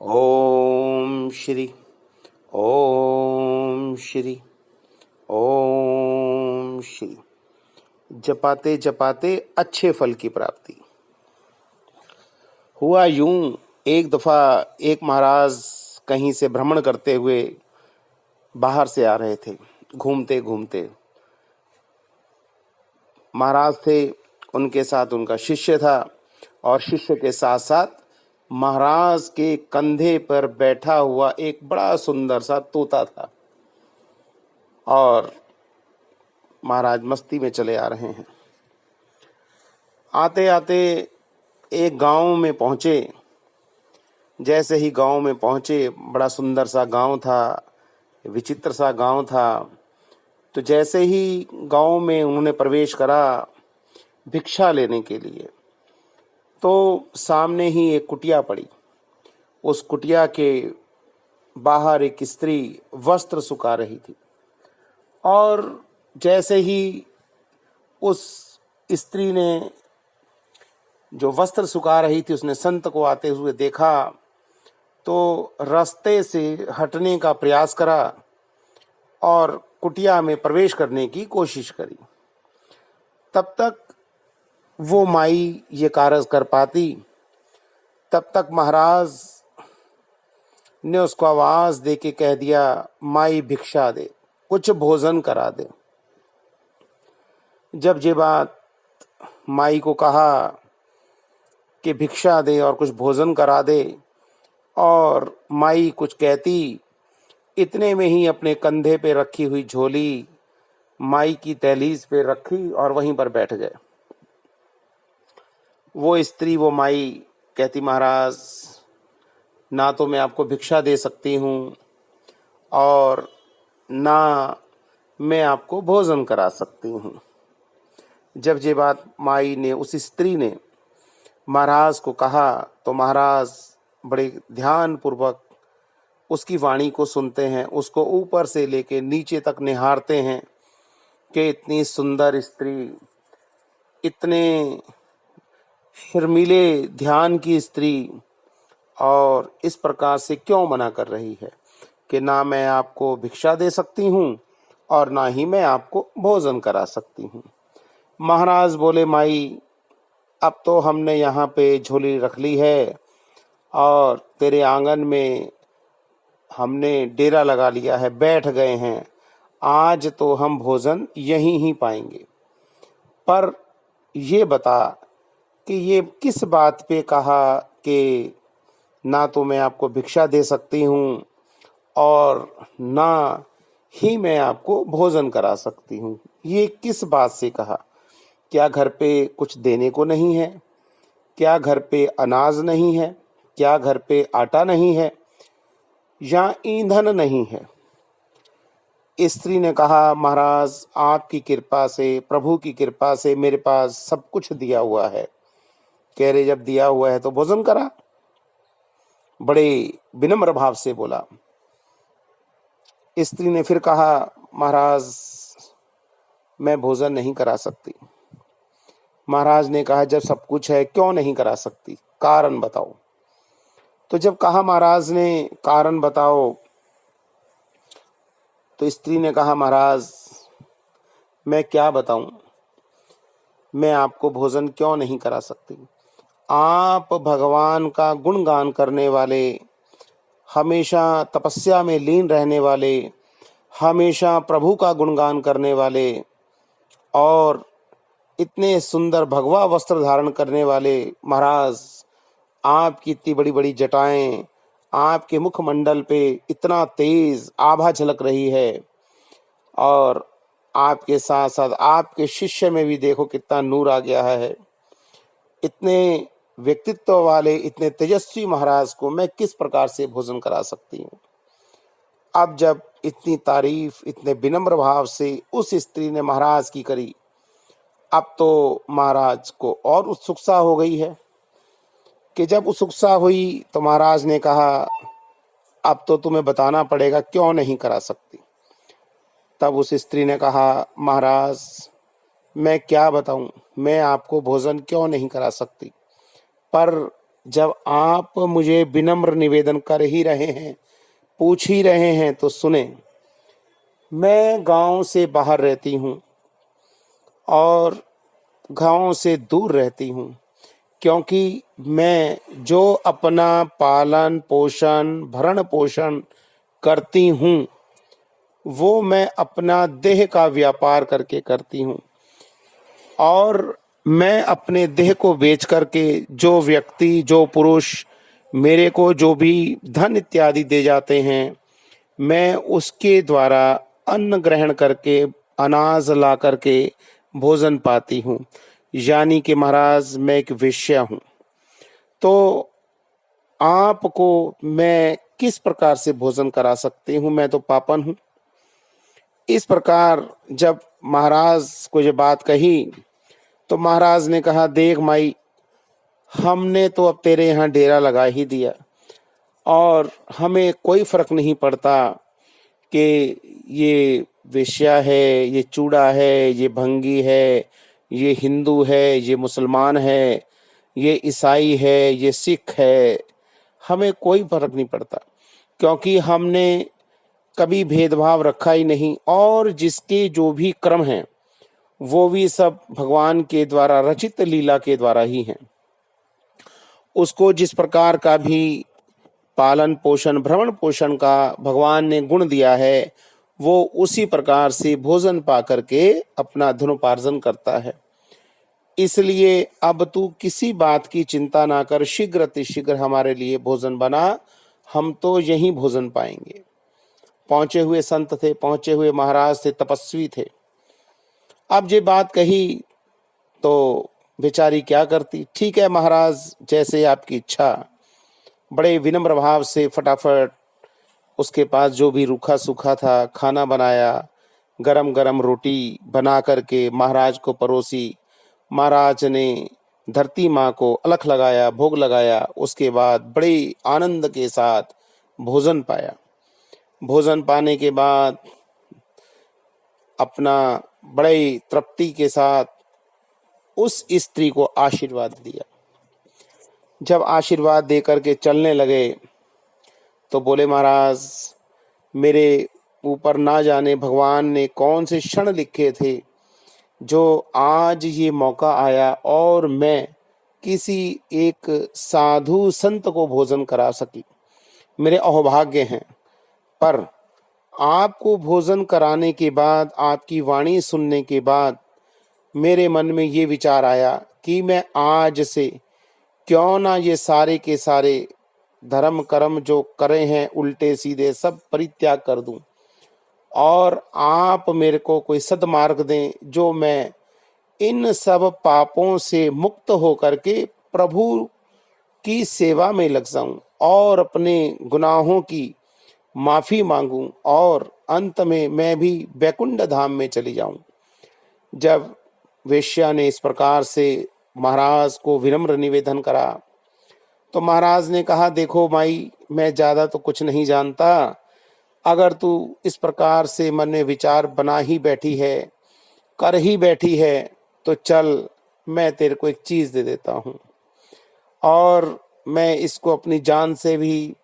ओम श्री ओम श्री ओम श्री। जपाते जपाते अच्छे फल की प्राप्ति। हुआ यूं, एक दफा एक महाराज कहीं से भ्रमण करते हुए बाहर से आ रहे थे। घूमते घूमते महाराज थे, उनके साथ उनका शिष्य था और शिष्य के साथ साथ महाराज के कंधे पर बैठा हुआ एक बड़ा सुंदर सा तोता था। और महाराज मस्ती में चले आ रहे हैं। आते आते एक गांव में पहुंचे। जैसे ही गांव में पहुंचे, बड़ा सुंदर सा गांव था, विचित्र सा गांव था। तो जैसे ही गांव में उन्होंने प्रवेश करा भिक्षा लेने के लिए, तो सामने ही एक कुटिया पड़ी। उस कुटिया के बाहर एक स्त्री वस्त्र सुखा रही थी। और जैसे ही उस स्त्री ने जो वस्त्र सुखा रही थी, उसने संत को आते हुए देखा तो रास्ते से हटने का प्रयास करा और कुटिया में प्रवेश करने की कोशिश करी। तब तक वो माई ये कार्य कर पाती, तब तक महाराज ने उसको आवाज दे के कह दिया, माई भिक्षा दे, कुछ भोजन करा दे। जब ये बात माई को कहा कि भिक्षा दे और कुछ भोजन करा दे, और माई कुछ कहती, इतने में ही अपने कंधे पे रखी हुई झोली माई की दहलीज पे रखी और वहीं पर बैठ गए। वो स्त्री, वो माई कहती, महाराज, ना तो मैं आपको भिक्षा दे सकती हूँ और ना मैं आपको भोजन करा सकती हूँ। जब ये बात माई ने, उस स्त्री ने महाराज को कहा, तो महाराज बड़े ध्यान पूर्वक उसकी वाणी को सुनते हैं, उसको ऊपर से लेके नीचे तक निहारते हैं कि इतनी सुंदर स्त्री, इतने शर्मीले ध्यान की स्त्री, और इस प्रकार से क्यों मना कर रही है कि ना मैं आपको भिक्षा दे सकती हूँ और ना ही मैं आपको भोजन करा सकती हूँ। महाराज बोले, माई, अब तो हमने यहाँ पे झोली रख ली है और तेरे आंगन में हमने डेरा लगा लिया है, बैठ गए हैं। आज तो हम भोजन यहीं ही पाएंगे। पर ये बता कि ये किस बात पे कहा कि ना तो मैं आपको भिक्षा दे सकती हूँ और ना ही मैं आपको भोजन करा सकती हूँ। ये किस बात से कहा? क्या घर पे कुछ देने को नहीं है? क्या घर पे अनाज नहीं है? क्या घर पे आटा नहीं है या ईंधन नहीं है? स्त्री ने कहा, महाराज, आपकी कृपा से, प्रभु की कृपा से मेरे पास सब कुछ दिया हुआ है। कह रहे, जब दिया हुआ है तो भोजन करा। बड़े विनम्र भाव से बोला। स्त्री ने फिर कहा, महाराज, मैं भोजन नहीं करा सकती। महाराज ने कहा, जब सब कुछ है क्यों नहीं करा सकती? कारण बताओ। तो जब कहा महाराज ने, कारण बताओ, तो स्त्री ने कहा, महाराज, मैं क्या बताऊं, मैं आपको भोजन क्यों नहीं करा सकती? आप भगवान का गुणगान करने वाले, हमेशा तपस्या में लीन रहने वाले, हमेशा प्रभु का गुणगान करने वाले और इतने सुंदर भगवा वस्त्र धारण करने वाले महाराज, आपकी इतनी बड़ी बड़ी जटाएं, आपके मुखमंडल पे इतना तेज आभा झलक रही है, और आपके साथ साथ आपके शिष्य में भी देखो कितना नूर आ गया है। इतने व्यक्तित्व वाले, इतने तेजस्वी महाराज को मैं किस प्रकार से भोजन करा सकती हूँ? अब जब इतनी तारीफ इतने विनम्र भाव से उस स्त्री ने महाराज की करी, अब तो महाराज को और उत्सुकता हो गई है। कि जब उत्सुकता हुई तो महाराज ने कहा, अब तो तुम्हें बताना पड़ेगा क्यों नहीं करा सकती। तब उस स्त्री ने कहा, महाराज, मैं क्या बताऊं, मैं आपको भोजन क्यों नहीं करा सकती, पर जब आप मुझे विनम्र निवेदन कर ही रहे हैं, पूछ ही रहे हैं तो सुने। मैं गांव से बाहर रहती हूँ और गांव से दूर रहती हूँ, क्योंकि मैं जो अपना पालन पोषण भरण पोषण करती हूँ वो मैं अपना देह का व्यापार करके करती हूँ। और मैं अपने देह को बेच करके जो व्यक्ति जो पुरुष मेरे को जो भी धन इत्यादि दे जाते हैं, मैं उसके द्वारा अन्न ग्रहण करके अनाज ला करके भोजन पाती हूँ। यानी कि महाराज मैं एक वेश्या हूँ। तो आपको मैं किस प्रकार से भोजन करा सकती हूँ? मैं तो पापन हूँ। इस प्रकार जब महाराज को ये बात कही तो महाराज ने कहा, देख माई, हमने तो अब तेरे यहाँ डेरा लगा ही दिया और हमें कोई फर्क नहीं पड़ता कि ये वेश्या है, ये चूड़ा है, ये भंगी है, ये हिंदू है, ये मुसलमान है, ये ईसाई है, ये सिख है। हमें कोई फर्क नहीं पड़ता, क्योंकि हमने कभी भेदभाव रखा ही नहीं। और जिसके जो भी कर्म हैं वो भी सब भगवान के द्वारा रचित लीला के द्वारा ही हैं। उसको जिस प्रकार का भी पालन पोषण भ्रमण पोषण का भगवान ने गुण दिया है, वो उसी प्रकार से भोजन पा करके अपना धनोपार्जन करता है। इसलिए अब तू किसी बात की चिंता ना कर, शीघ्र अतिशीघ्र हमारे लिए भोजन बना, हम तो यहीं भोजन पाएंगे। पहुंचे हुए संत थे, पहुंचे हुए महाराज थे, तपस्वी थे। अब ये बात कही तो बेचारी क्या करती? ठीक है महाराज, जैसे आपकी इच्छा। बड़े विनम्र भाव से फटाफट उसके पास जो भी रूखा सूखा था खाना बनाया, गरम गरम रोटी बना करके महाराज को परोसी। महाराज ने धरती माँ को अलख लगाया, भोग लगाया। उसके बाद बड़े आनंद के साथ भोजन पाया। भोजन पाने के बाद अपना बड़े तृप्ति के साथ उस स्त्री को आशीर्वाद दिया। जब आशीर्वाद दे करके चलने लगे तो बोले, महाराज मेरे ऊपर ना जाने भगवान ने कौन से क्षण लिखे थे जो आज ये मौका आया और मैं किसी एक साधु संत को भोजन करा सकी। मेरे अहोभाग्य हैं। पर आपको भोजन कराने के बाद, आपकी वाणी सुनने के बाद मेरे मन में ये विचार आया कि मैं आज से क्यों ना ये सारे के सारे धर्म कर्म जो करे हैं उल्टे सीधे सब परित्याग कर दूं और आप मेरे को कोई सद्मार्ग दें, जो मैं इन सब पापों से मुक्त होकर के प्रभु की सेवा में लग जाऊं और अपने गुनाहों की माफी मांगूं और अंत में मैं भी वैकुंठ धाम में चली जाऊं। जब वेश्या ने इस प्रकार से महाराज को विनम्र निवेदन करा तो महाराज ने कहा, देखो माई, मैं ज्यादा तो कुछ नहीं जानता। अगर तू इस प्रकार से मन में विचार बना ही बैठी है, कर ही बैठी है, तो चल मैं तेरे को एक चीज दे देता हूँ और मैं इसको अपनी जान से भी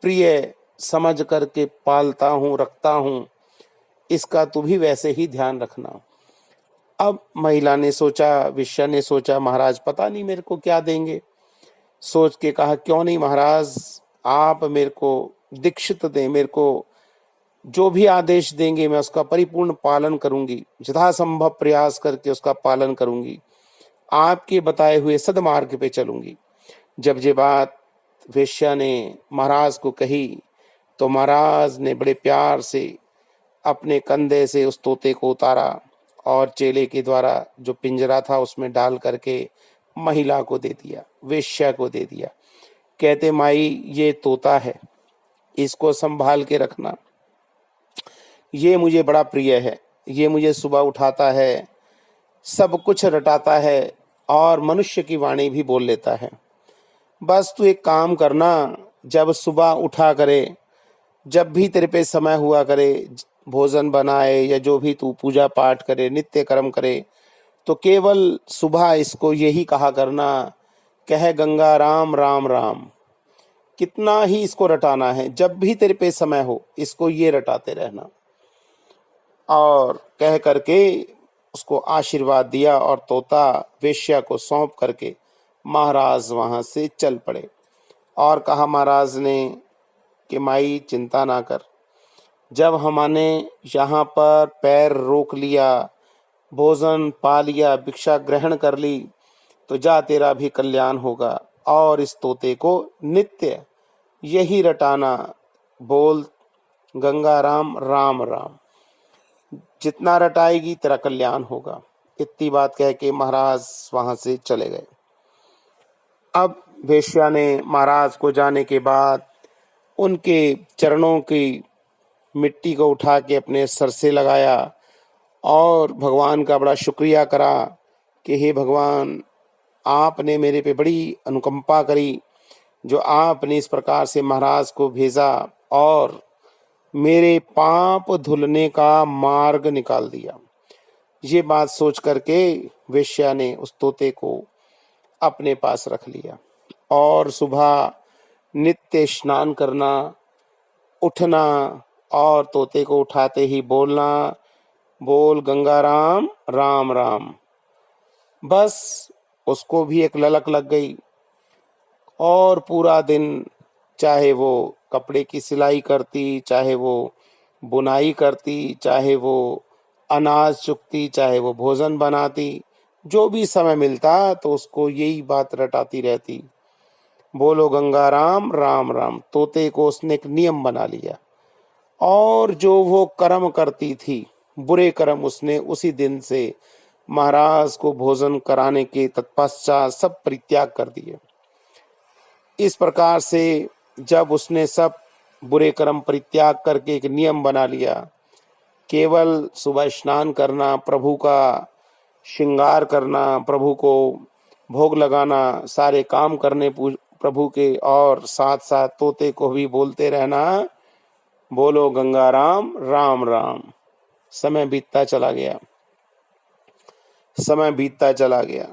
प्रिय समझ करके पालता हूँ, रखता हूँ। इसका तू भी वैसे ही ध्यान रखना। अब महिला ने सोचा, वेश्या ने सोचा, महाराज पता नहीं मेरे को क्या देंगे। सोच के कहा, क्यों नहीं महाराज, आप मेरे को दीक्षित दें, मेरे को जो भी आदेश देंगे मैं उसका परिपूर्ण पालन करूंगी, यथासंभव प्रयास करके उसका पालन करूंगी, आपके बताए हुए सदमार्ग पे चलूंगी। जब ये बात वेश्या ने महाराज को कही तो महाराज ने बड़े प्यार से अपने कंधे से उस तोते को उतारा और चेले के द्वारा जो पिंजरा था उसमें डाल करके महिला को दे दिया, वेश्या को दे दिया। कहते, माई ये तोता है, इसको संभाल के रखना, ये मुझे बड़ा प्रिय है, ये मुझे सुबह उठाता है, सब कुछ रटाता है और मनुष्य की वाणी भी बोल लेता है। बस तू एक काम करना, जब सुबह उठा करे, जब भी तेरे पे समय हुआ करे, भोजन बनाए या जो भी तू पूजा पाठ करे, नित्य कर्म करे, तो केवल सुबह इसको यही कहा करना कह गंगा राम राम राम। कितना ही इसको रटाना है, जब भी तेरे पे समय हो इसको ये रटाते रहना। और कह करके उसको आशीर्वाद दिया और तोता वेश्या को सौंप करके महाराज वहां से चल पड़े। और कहा महाराज ने कि माई चिंता ना कर, जब हमने यहाँ पर पैर रोक लिया, भोजन पा लिया, भिक्षा ग्रहण कर ली, तो जा तेरा भी कल्याण होगा। और इस तोते को नित्य यही रटाना, बोल गंगा राम राम राम। जितना रटाएगी तेरा कल्याण होगा। इतनी बात कह के महाराज वहां से चले गए। अब वेश्या ने महाराज को जाने के बाद उनके चरणों की मिट्टी को उठा के अपने सर से लगाया और भगवान का बड़ा शुक्रिया करा कि हे भगवान, आपने मेरे पे बड़ी अनुकंपा करी, जो आपने इस प्रकार से महाराज को भेजा और मेरे पाप धुलने का मार्ग निकाल दिया। ये बात सोच करके वेश्या ने उस तोते को अपने पास रख लिया और सुबह नित्य स्नान करना, उठना और तोते को उठाते ही बोलना, बोल गंगा राम राम राम। बस उसको भी एक ललक लग गई और पूरा दिन चाहे वो कपड़े की सिलाई करती, चाहे वो बुनाई करती, चाहे वो अनाज चुगती, चाहे वो भोजन बनाती, जो भी समय मिलता तो उसको यही बात रटाती रहती, बोलो गंगा राम राम राम। तोते को उसने एक नियम बना लिया और जो वो कर्म करती थी, बुरे कर्म, उसने उसी दिन से महाराज को भोजन कराने के तत्पश्चात सब परित्याग कर दिए। इस प्रकार से जब उसने सब बुरे कर्म परित्याग करके एक नियम बना लिया, केवल सुबह स्नान करना, प्रभु का श्रृंगार करना, प्रभु को भोग लगाना, सारे काम करने प्रभु के, और साथ साथ तोते को भी बोलते रहना, बोलो गंगा राम राम राम। समय बीतता चला गया, समय बीतता चला गया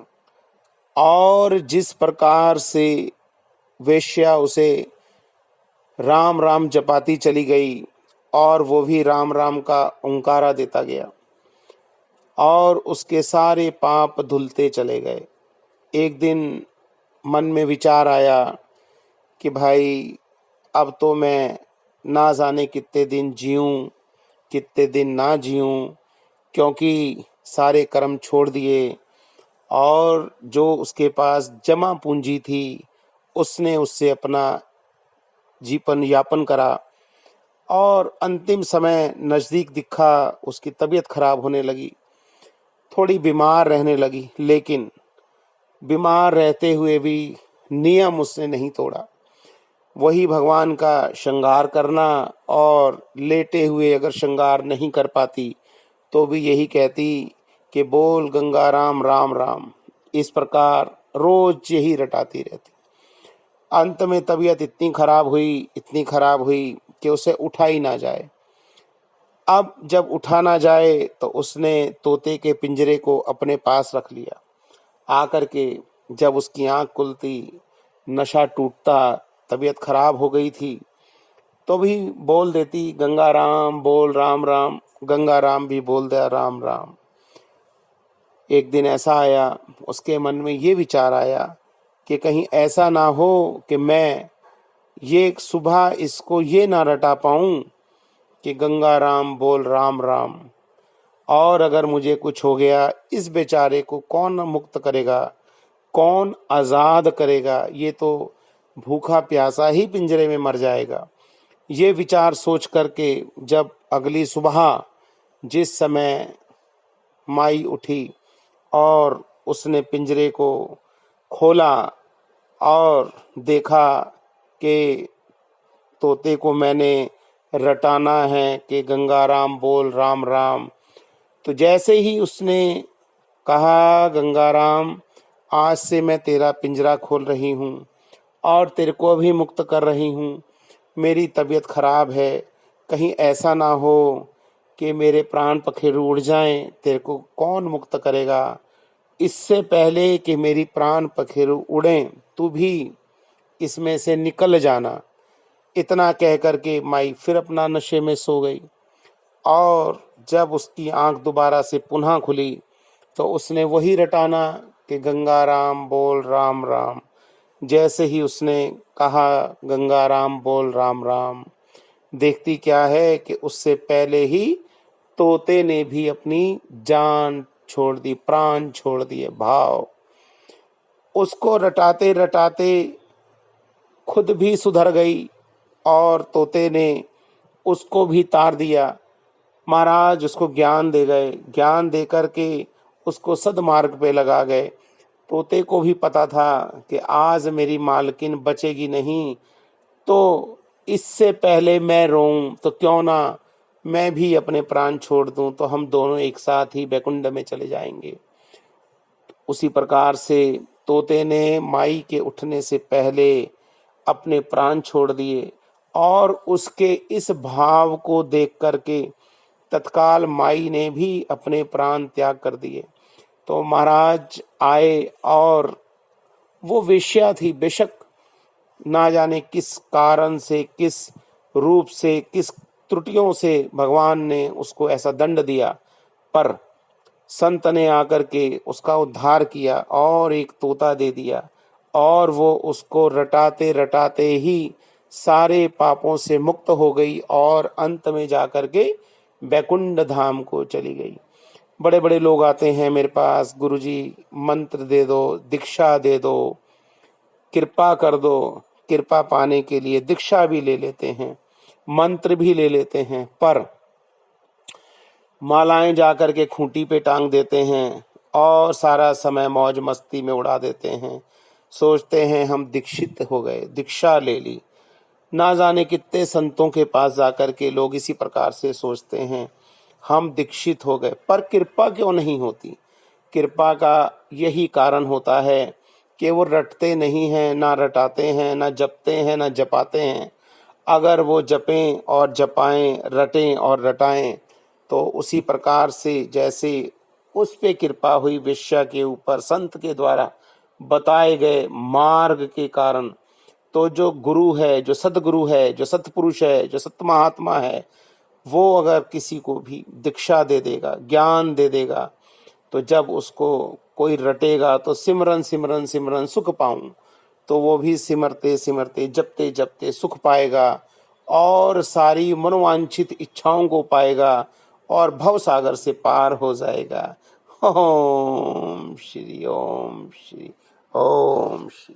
और जिस प्रकार से वेश्या उसे राम राम जपाती चली गई और वो भी राम राम का ओंकारा देता गया और उसके सारे पाप धुलते चले गए। एक दिन मन में विचार आया कि भाई अब तो मैं ना जाने कितने दिन जीऊं, कितने दिन ना जीऊं, क्योंकि सारे कर्म छोड़ दिए और जो उसके पास जमा पूंजी थी उसने उससे अपना जीवन यापन करा और अंतिम समय नज़दीक दिखा, उसकी तबीयत खराब होने लगी, थोड़ी बीमार रहने लगी, लेकिन बीमार रहते हुए भी नियम उसने नहीं तोड़ा। वही भगवान का श्रृंगार करना और लेटे हुए अगर श्रृंगार नहीं कर पाती तो भी यही कहती कि बोल गंगा राम राम राम। इस प्रकार रोज यही रटाती रहती। अंत में तबीयत इतनी खराब हुई, इतनी खराब हुई कि उसे उठा ही ना जाए। अब जब उठा ना जाए तो उसने तोते के पिंजरे को अपने पास रख लिया। आकर के जब उसकी आंख खुलती, नशा टूटता, तबीयत खराब हो गई थी, तो भी बोल देती गंगा राम, बोल राम राम। गंगा राम भी बोल दिया राम राम। एक दिन ऐसा आया, उसके मन में ये विचार आया कि कहीं ऐसा ना हो कि मैं ये सुबह इसको ये ना रटा पाऊं कि गंगा राम बोल राम राम, और अगर मुझे कुछ हो गया इस बेचारे को कौन मुक्त करेगा, कौन आज़ाद करेगा, ये तो भूखा प्यासा ही पिंजरे में मर जाएगा। ये विचार सोच करके जब अगली सुबह जिस समय माई उठी और उसने पिंजरे को खोला और देखा कि तोते को मैंने रटाना है कि गंगा राम बोल राम राम, तो जैसे ही उसने कहा गंगा राम, आज से मैं तेरा पिंजरा खोल रही हूँ और तेरे को भी मुक्त कर रही हूँ, मेरी तबीयत खराब है, कहीं ऐसा ना हो कि मेरे प्राण पखेरु उड़ जाएं, तेरे को कौन मुक्त करेगा। इससे पहले कि मेरी प्राण पखेरु उड़ें, तू भी इसमें से निकल जाना। इतना कह करके माई फिर अपना नशे में सो गई। और जब उसकी आंख दोबारा से पुनः खुली तो उसने वही रटाना कि गंगा राम बोल राम राम। जैसे ही उसने कहा गंगा राम बोल राम राम, देखती क्या है कि उससे पहले ही तोते ने भी अपनी जान छोड़ दी, प्राण छोड़ दिए। भाव उसको रटाते रटाते खुद भी सुधर गई और तोते ने उसको भी तार दिया। महाराज उसको ज्ञान दे गए, ज्ञान दे करके उसको सदमार्ग पे लगा गए। तोते को भी पता था कि आज मेरी मालकिन बचेगी नहीं, तो इससे पहले मैं रोऊं तो क्यों ना मैं भी अपने प्राण छोड़ दूं, तो हम दोनों एक साथ ही बैकुंठ में चले जाएंगे। उसी प्रकार से तोते ने माई के उठने से पहले अपने प्राण छोड़ दिए और उसके इस भाव को देख करके तत्काल माई ने भी अपने प्राण त्याग कर दिए। तो महाराज आए और वो वेश्या थी, बेशक ना जाने किस कारण से, किस रूप से, किस त्रुटियों से भगवान ने उसको ऐसा दंड दिया, पर संत ने आकर के उसका उद्धार किया और एक तोता दे दिया और वो उसको रटाते रटाते ही सारे पापों से मुक्त हो गई और अंत में जाकर के बैकुंठ धाम को चली गई। बड़े बड़े लोग आते हैं मेरे पास, गुरुजी मंत्र दे दो, दीक्षा दे दो, कृपा कर दो। कृपा पाने के लिए दीक्षा भी ले लेते हैं, मंत्र भी ले लेते हैं, पर मालाएं जाकर के खूंटी पे टांग देते हैं और सारा समय मौज मस्ती में उड़ा देते हैं। सोचते हैं हम दीक्षित हो गए, दीक्षा ले ली। ना जाने कितने संतों के पास जाकर के लोग इसी प्रकार से सोचते हैं हम दीक्षित हो गए, पर कृपा क्यों नहीं होती? कृपा का यही कारण होता है कि वो रटते नहीं हैं, ना रटाते हैं, ना जपते हैं, ना जपाते हैं। अगर वो जपें और जपाएं, रटें और रटाएं, तो उसी प्रकार से जैसे उस पे कृपा हुई वेश्या के ऊपर संत के द्वारा बताए गए मार्ग के कारण, तो जो गुरु है, जो सदगुरु है, जो सतपुरुष है, जो सत महात्मा है, वो अगर किसी को भी दीक्षा दे देगा, ज्ञान दे देगा, तो जब उसको कोई रटेगा तो सिमरन सिमरन सिमरन सुख पाऊं, तो वो भी सिमरते सिमरते जपते जपते सुख पाएगा और सारी मनोवांछित इच्छाओं को पाएगा और भव सागर से पार हो जाएगा। ओम श्री ओम श्री ओम श्री।